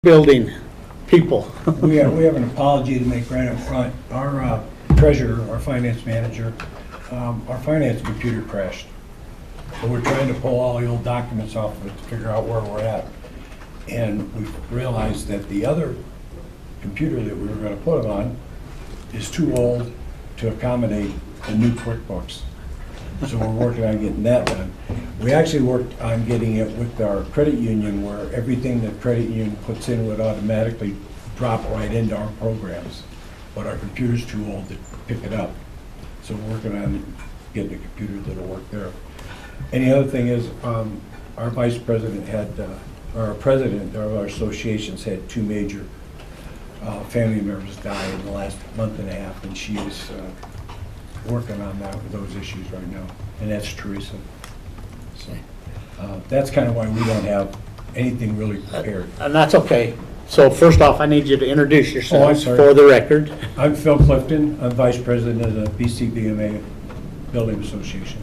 building people. We have an apology to make right up front. Our treasurer, our finance manager, our finance computer crashed. So we're trying to pull all the old documents off of it to figure out where we're at. And we realized that the other computer that we were gonna put it on is too old to accommodate the new QuickBooks. So we're working on getting that done. We actually worked on getting it with our credit union, where everything the credit union puts in would automatically drop right into our programs. But our computer's too old to pick it up. So we're working on getting a computer that'll work there. And the other thing is, our vice president had, or our president of our associations had two major family members die in the last month and a half, and she is working on that with those issues right now, and that's Teresa. So that's kind of why we don't have anything really prepared. And that's okay. So first off, I need you to introduce yourself sorry. for the record. I'm Phil Clifton. I'm vice president of the BCBMA Building Association.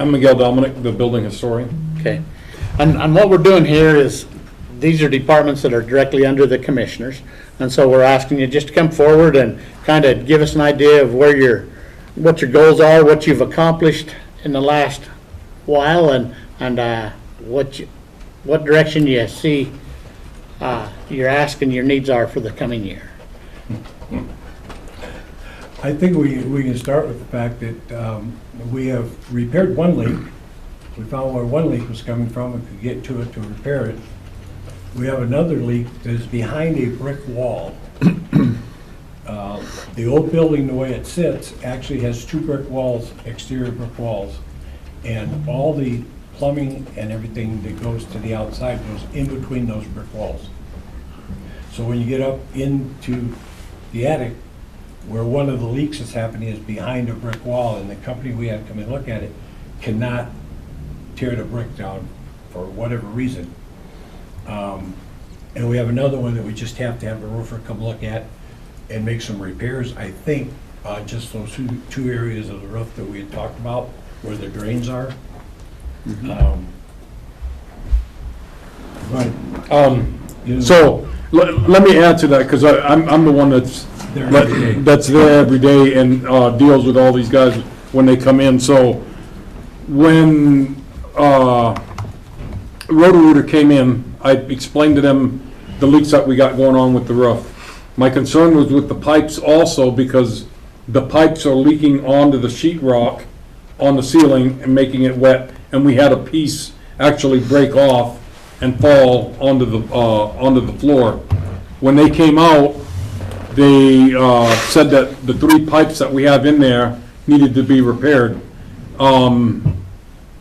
I'm Miguel Dominic, the building historian. Okay. And what we're doing here is, these are departments that are directly under the commissioners. And so we're asking you just to come forward and kind of give us an idea of where what your goals are, what you've accomplished in the last while, and what direction you see you're asking your needs are for the coming year. I think we can start with the fact that we have repaired one leak. We found where one leak was coming from and could get to it to repair it. We have another leak that is behind a brick wall. The old building, the way it sits, actually has two brick walls, exterior brick walls, and all the plumbing and everything that goes to the outside goes in between those brick walls. So when you get up into the attic, where one of the leaks is happening is behind a brick wall, and the company we had come and look at it cannot tear the brick down for whatever reason. And we have another one that we just have to have a roofer come look at and make some repairs. I think just those two areas of the roof that we had talked about, where the drains are. So let me add to that, because I'm the one that's there every day and deals with all these guys when they come in. So when Roto-Rooter came in, I explained to them the leaks that we got going on with the roof. My concern was with the pipes also, because the pipes are leaking onto the sheetrock on the ceiling and making it wet. And we had a piece actually break off and fall onto the floor. When they came out, they said that the three pipes that we have in there needed to be repaired. But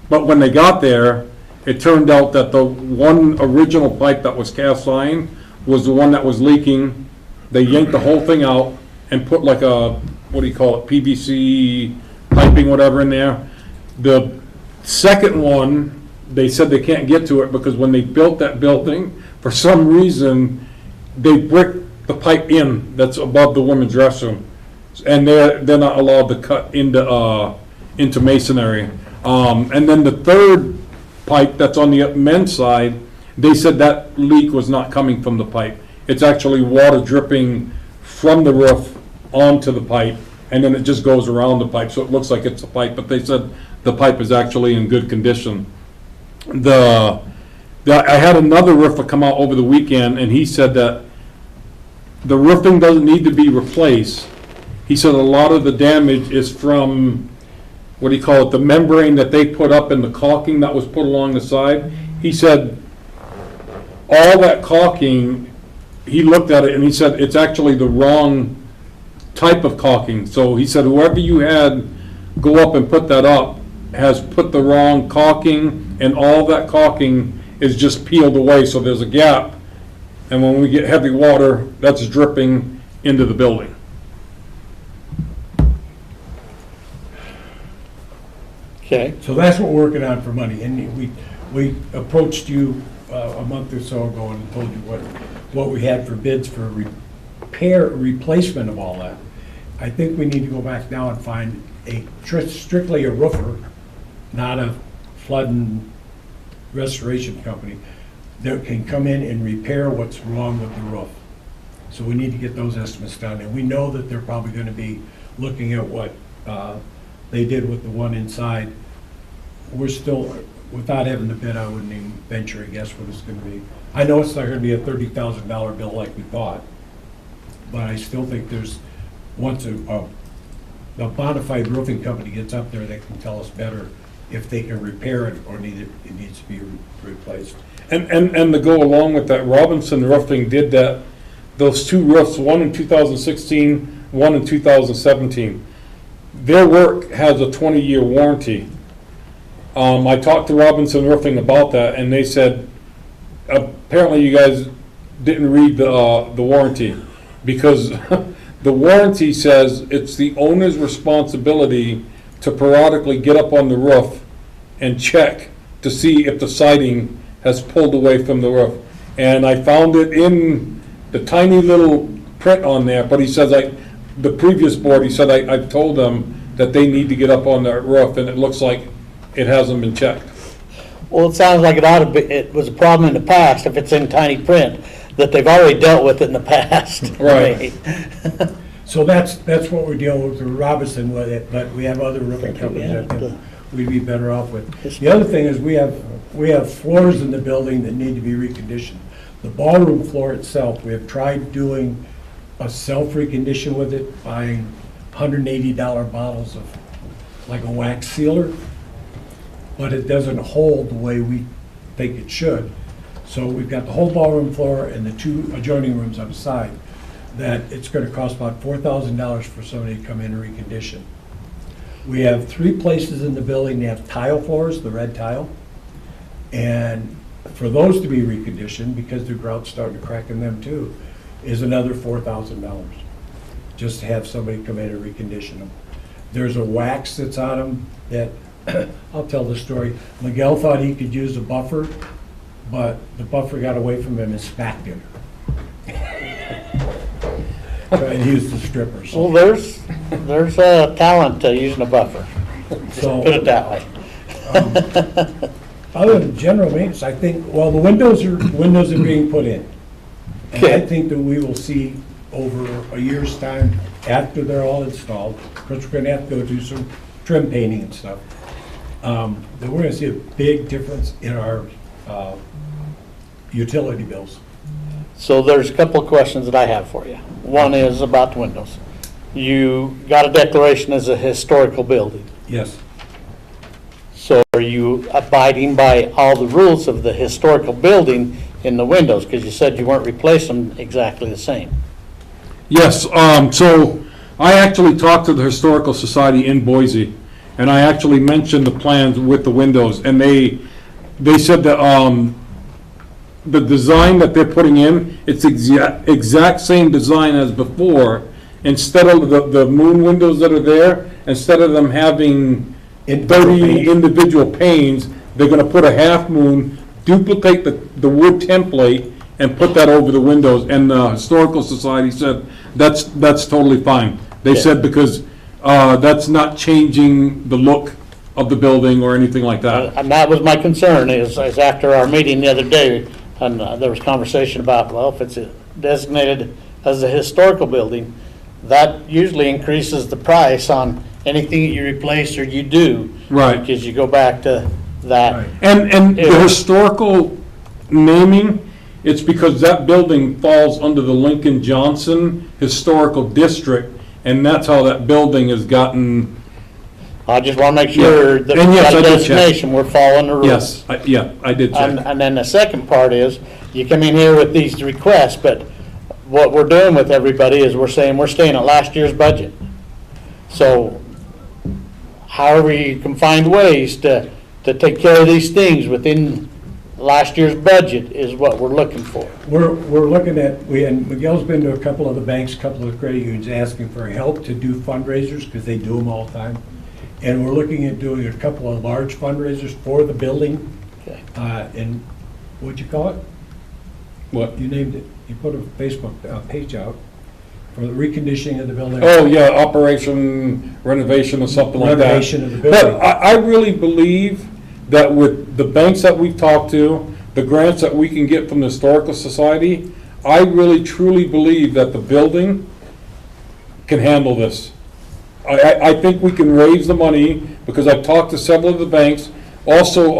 when they got there, it turned out that the one original pipe that was cast iron was the one that was leaking. They yanked the whole thing out and put like a, what do you call it, PVC piping, whatever, in there. The second one, they said they can't get to it because when they built that building, for some reason, they bricked the pipe in that's above the women's restroom. And they're not allowed to cut into masonry. And then the third pipe that's on the men's side, they said that leak was not coming from the pipe. It's actually water dripping from the roof onto the pipe, and then it just goes around the pipe, so it looks like it's a pipe, but they said the pipe is actually in good condition. I had another roofer come out over the weekend, and he said that the roofing doesn't need to be replaced. He said a lot of the damage is from, what do you call it, the membrane that they put up in the caulking that was put along the side. He said all that caulking, he looked at it and he said it's actually the wrong type of caulking. So he said whoever you had go up and put that up has put the wrong caulking, and all that caulking is just peeled away, so there's a gap, and when we get heavy water, that's dripping into the building. Okay. So that's what we're working on for money, and we approached you a month or so ago and told you what we had for bids for replacement of all that. I think we need to go back now and find strictly a roofer, not a flood and restoration company, that can come in and repair what's wrong with the roof. So we need to get those estimates done, and we know that they're probably gonna be looking at what they did with the one inside. We're still, without having the bid, I wouldn't even venture a guess what it's gonna be. I know it's not gonna be a $30,000 bill like we thought, but I still think there's, once a bona fide roofing company gets up there, they can tell us better if they can repair it or it needs to be replaced. And to go along with that, Robinson Roofing did that, those two roofs, one in 2016, one in 2017. Their work has a 20-year warranty. I talked to Robinson Roofing about that, and they said, apparently you guys didn't read the warranty, because the warranty says it's the owner's responsibility to periodically get up on the roof and check to see if the siding has pulled away from the roof. And I found it in the tiny little print on there, but he says, the previous board, he said, I've told them that they need to get up on that roof, and it looks like it hasn't been checked. Well, it sounds like it ought to be, it was a problem in the past, if it's in tiny print, that they've already dealt with it in the past. Right. So that's what we're dealing with Robinson with it, but we have other roofing companies that we'd be better off with. The other thing is we have floors in the building that need to be reconditioned. The ballroom floor itself, we have tried doing a self-recondition with it, buying $180 bottles of like a wax sealer, but it doesn't hold the way we think it should. So we've got the whole ballroom floor and the two adjoining rooms on the side, that it's gonna cost about $4,000 for somebody to come in and recondition. We have 3 places in the building that have tile floors, the red tile, and for those to be reconditioned, because the grout's starting to crack in them too, is another $4,000, just to have somebody come in and recondition them. There's a wax that's on them that, I'll tell the story. Miguel thought he could use a buffer, but the buffer got away from him and smacked him. Trying to use the strippers. Well, there's a talent to using a buffer, So, put it that way. other than general maintenance, I think, well, the windows are being put in. And I Okay. think that we will see over a year's time, after they're all installed, because we're gonna have to go do some trim painting and stuff, that we're gonna see a big difference in our utility bills. So there's a couple of questions that I have for you. One is about the windows. You got a declaration as a historical building. Yes. So are you abiding by all the rules of the historical building in the windows? Because you said you weren't replacing them exactly the same. Yes, so I actually talked to the Historical Society in Boise, and I actually mentioned the plans with the windows, and they said that, the design that they're putting in, it's exact same design as before. Instead of the moon windows that are there, instead of them having 30 individual panes, they're gonna put a half moon, duplicate the wood template, and put that over the windows. And the Historical Society said, that's totally fine. They said because, that's not changing the look of the building or anything like that. And that was my concern, is after our meeting the other day, and there was conversation about, well, if it's designated as a historical building, that usually increases the price on anything that you replace or you do. Right. Because you go back to that. Right. And the historical naming, it's because that building falls under the Lincoln Johnson Historical District, and that's how that building has gotten, I just want to make sure that And yes, that I did check. designation, we're following the rules. yes, I did check. And then the second part is, you come in here with these requests, but what we're doing with everybody is we're saying we're staying at last year's budget. So however you can find ways to take care of these things within last year's budget is what we're looking for. We're looking at, and Miguel's been to a couple of the banks, a couple of the credit unions, asking for help to do fundraisers, because they do them all the time. And we're looking at doing a couple of large fundraisers for the building. Okay. And what'd you call it? What? You named it. You put a Facebook page out for the reconditioning of the building. Oh, yeah, Operation Renovation or something like that. Renovation of the building. But I really believe that with the banks that we've talked to, the grants that we can get from the Historical Society, I really truly believe that the building can handle this. I think we can raise the money, because I've talked to several of the banks. Also,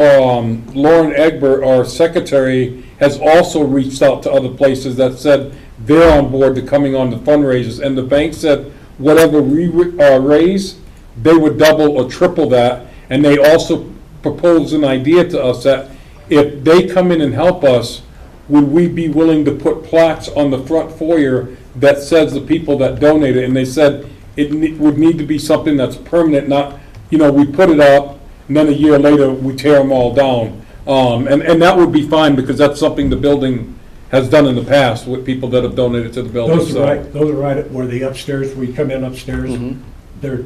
Lauren Egbert, our secretary, has also reached out to other places that said they're on board to coming on the fundraisers, and the bank said whatever we raise, they would double or triple that, and they also proposed an idea to us that if they come in and help us, would we be willing to put plaques on the front foyer that says the people that donated, and they said would need to be something that's permanent, not, we put it up, and then a year later, we tear them all down. And that would be fine, because that's something the building has done in the past with people that have donated to the building. Those are right where the upstairs, where you come in upstairs, they're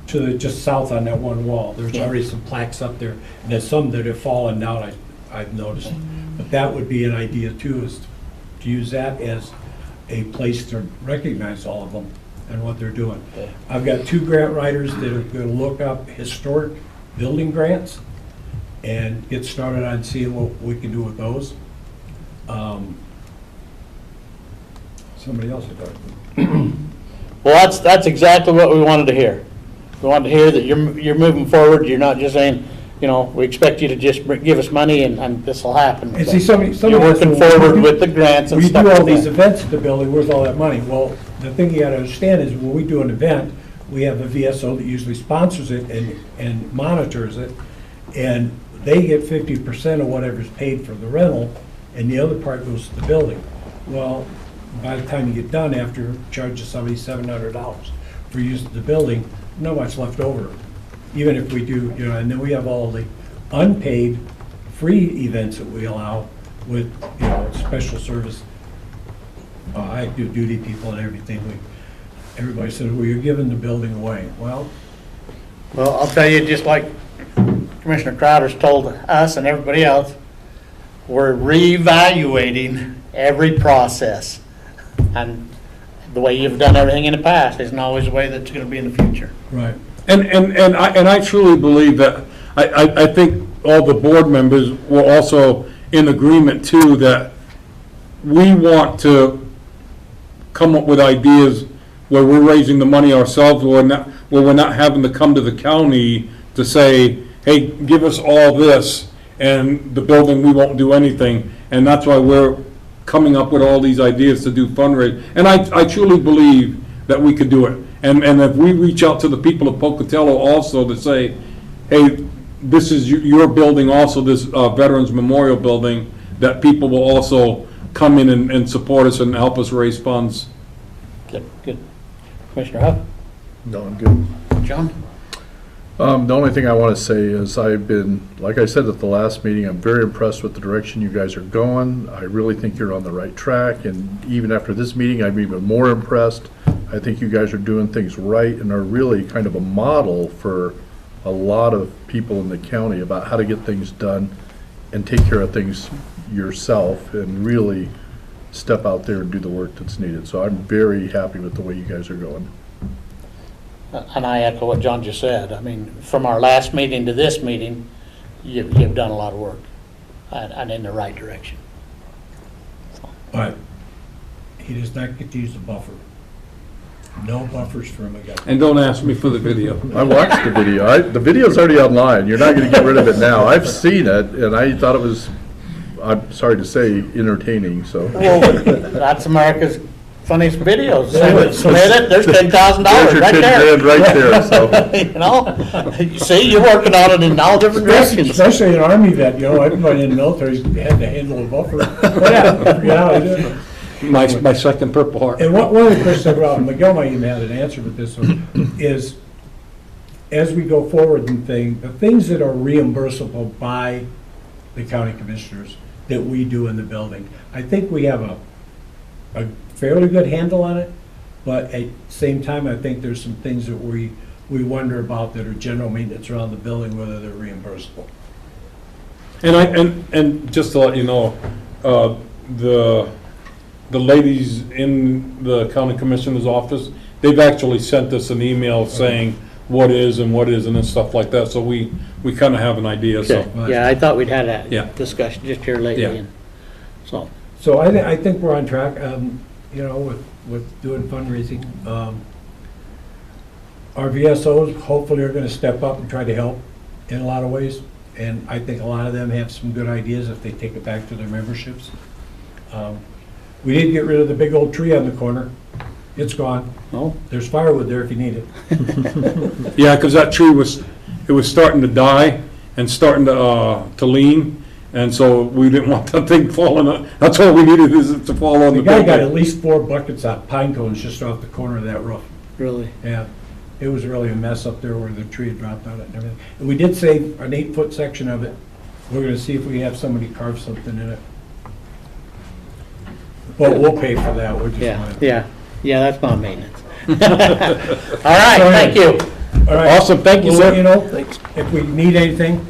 to the, just south on that one wall. There's already some plaques up there, and there's some that have fallen down, I've noticed. But that would be an idea too, is to use that as a place to recognize all of them and what they're doing. I've got 2 grant writers that are gonna look up historic building grants and get started on seeing what we can do with those. Somebody else had talked. Well, that's exactly what we wanted to hear. We wanted to hear that you're moving forward, you're not just saying, we expect you to just give us money and this will happen. And see, You're working forward with the grants and stuff We do all like these that. events at the building, where's all that money? Well, the thing you gotta understand is when we do an event, we have a VSO that usually sponsors it and monitors it, and they get 50% of whatever's paid for the rental, and the other part goes to the building. Well, by the time you get done, after charging somebody $700 for using the building, not much left over. Even if we do, and then we have all the unpaid, free events that we allow with, special service, active duty people and everything. Everybody says, well, you're giving the building away. Well, I'll tell you, just like Commissioner Crowder's told us and everybody else, we're reevaluating every process. And the way you've done everything in the past isn't always the way that's gonna be in the future. right. And I truly believe that, I think all the board members were also in agreement too, that we want to come up with ideas where we're raising the money ourselves, where we're not having to come to the county to say, hey, give us all this, and the building, we won't do anything. And that's why we're coming up with all these ideas to do fundraising. And I truly believe that we could do it. And if we reach out to the people of Pocatello also to say, hey, this is your building also, this Veterans Memorial Building, that people will also come in and support us and help us raise funds. Good. Commissioner Huff? No, I'm good. John? The only thing I want to say is I've been, like I said at the last meeting, I'm very impressed with the direction you guys are going. I really think you're on the right track, and even after this meeting, I'm even more impressed. I think you guys are doing things right and are really kind of a model for a lot of people in the county about how to get things done and take care of things yourself and really step out there and do the work that's needed. So I'm very happy with the way you guys are going. And I echo what John just said. I mean, from our last meeting to this meeting, you've done a lot of work and in the right direction. But he does not get to use the buffer. No buffers for him again. And don't ask me for the video. I watched the video. The video's already online. You're not going to get rid of it now. I've seen it, and I thought it was, I'm sorry to say, entertaining, so. Well, that's America's funniest videos. Submit it, there's $10,000 There's your right 10 there. grand right there, so. You see, you're working on it in all different directions. Especially an army vet, everybody in the military had to handle a buffer. Yeah, I did. My second Purple Heart. And one of the questions I brought, Miguel might even have an answer with this one, is as we go forward and the things that are reimbursable by the county commissioners that we do in the building, I think we have a fairly good handle on it, but at the same time, I think there's some things that we wonder about that are general maintenance around the building, whether they're reimbursable. And just to let you know, the ladies in the county commissioner's office, they've actually sent us an email saying, what is and what isn't and stuff like that, so we kinda have an idea, so. Okay, yeah, I thought we'd had Yeah. that discussion just here lately, Yeah. and so, So I think we're on track, you know, with doing fundraising. Our VSOs hopefully are gonna step up and try to help in a lot of ways. And I think a lot of them have some good ideas if they take it back to their memberships. We did get rid of the big old tree on the corner. It's gone. oh, There's firewood there if you need it. Yeah, 'cause that tree was starting to die and starting to lean, and so we didn't want that thing falling on, that's all we needed is it to fall on The the guy got at building. least 4 buckets of pine cones just off the corner of that roof. really? Yeah, it was really a mess up there where the tree had dropped on it and everything. And we did save an 8-foot section of it. We're gonna see if we have somebody carve something in it. But we'll pay for that, we're just. Yeah, that's my maintenance. All right, thank you. All right. Awesome, thank you, We'll let you sir. know if we need anything.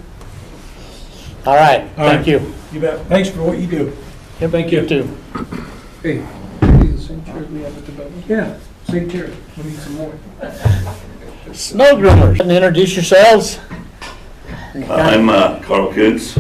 All right, All thank right. you. You bet. Thanks for what you do. Yeah, thank you too. Hey, these the same chairs we have at the building? Yeah, same chair. We need some more. Snow groomers, introduce yourselves. I'm Carl Kutz.